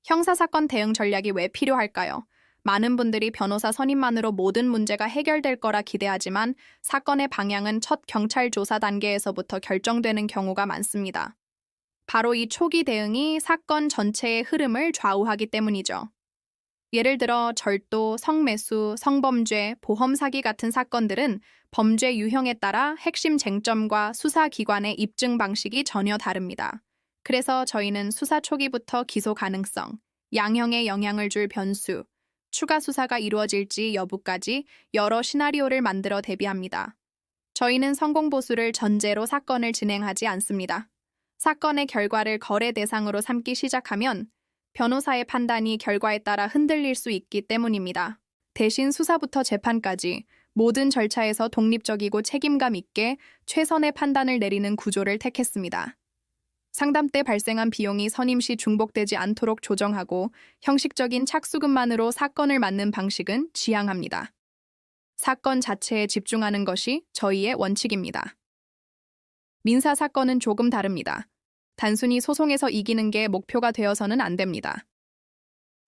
형사사건 대응 전략이 왜 필요할까요? 많은 분들이 변호사 선임만으로 모든 문제가 해결될 거라 기대하지만 사건의 방향은 첫 경찰 조사 단계에서부터 결정되는 경우가 많습니다. 바로 이 초기 대응이 사건 전체의 흐름을 좌우하기 때문이죠. 예를 들어 절도, 성매수, 성범죄, 보험 사기 같은 사건들은 범죄 유형에 따라 핵심 쟁점과 수사기관의 입증 방식이 전혀 다릅니다. 그래서 저희는 수사 초기부터 기소 가능성, 양형에 영향을 줄 변수, 추가 수사가 이루어질지 여부까지 여러 시나리오를 만들어 대비합니다. 저희는 성공 보수를 전제로 사건을 진행하지 않습니다. 사건의 결과를 거래 대상으로 삼기 시작하면 변호사의 판단이 결과에 따라 흔들릴 수 있기 때문입니다. 대신 수사부터 재판까지 모든 절차에서 독립적이고 책임감 있게 최선의 판단을 내리는 구조를 택했습니다. 상담 때 발생한 비용이 선임 시 중복되지 않도록 조정하고 형식적인 착수금만으로 사건을 맡는 방식은 지향합니다. 사건 자체에 집중하는 것이 저희의 원칙입니다. 민사 사건은 조금 다릅니다. 단순히 소송에서 이기는 게 목표가 되어서는 안 됩니다.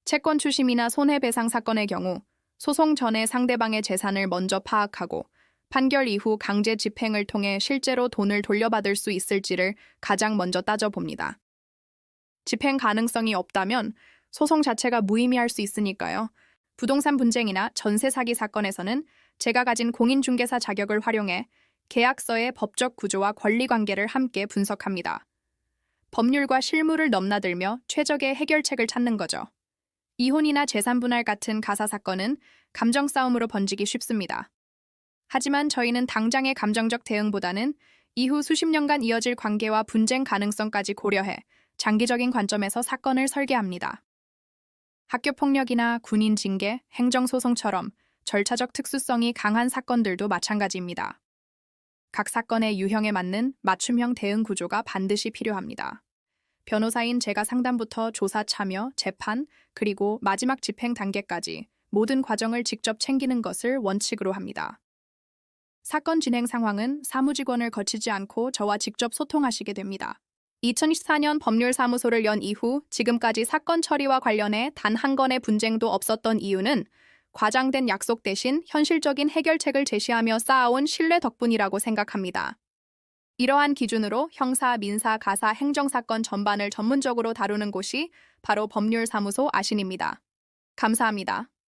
채권 추심이나 손해배상 사건의 경우 소송 전에 상대방의 재산을 먼저 파악하고 판결 이후 강제 집행을 통해 실제로 돈을 돌려받을 수 있을지를 가장 먼저 따져봅니다. 집행 가능성이 없다면 소송 자체가 무의미할 수 있으니까요. 부동산 분쟁이나 전세 사기 사건에서는 제가 가진 공인중개사 자격을 활용해 계약서의 법적 구조와 권리관계를 함께 분석합니다. 법률과 실무를 넘나들며 최적의 해결책을 찾는 거죠. 이혼이나 재산 분할 같은 가사 사건은 감정 싸움으로 번지기 쉽습니다. 하지만 저희는 당장의 감정적 대응보다는 이후 수십 년간 이어질 관계와 분쟁 가능성까지 고려해 장기적인 관점에서 사건을 설계합니다. 학교폭력이나 군인 징계, 행정소송처럼 절차적 특수성이 강한 사건들도 마찬가지입니다. 각 사건의 유형에 맞는 맞춤형 대응 구조가 반드시 필요합니다. 변호사인 제가 상담부터 조사 참여, 재판, 그리고 마지막 집행 단계까지 모든 과정을 직접 챙기는 것을 원칙으로 합니다. 사건 진행 상황은 사무직원을 거치지 않고 저와 직접 소통하시게 됩니다. 2024년 법률사무소를 연 이후 지금까지 사건 처리와 관련해 단 한 건의 분쟁도 없었던 이유는 과장된 약속 대신 현실적인 해결책을 제시하며 쌓아온 신뢰 덕분이라고 생각합니다. 이러한 기준으로 형사, 민사, 가사, 행정사건 전반을 전문적으로 다루는 곳이 바로 법률사무소 아신입니다. 감사합니다.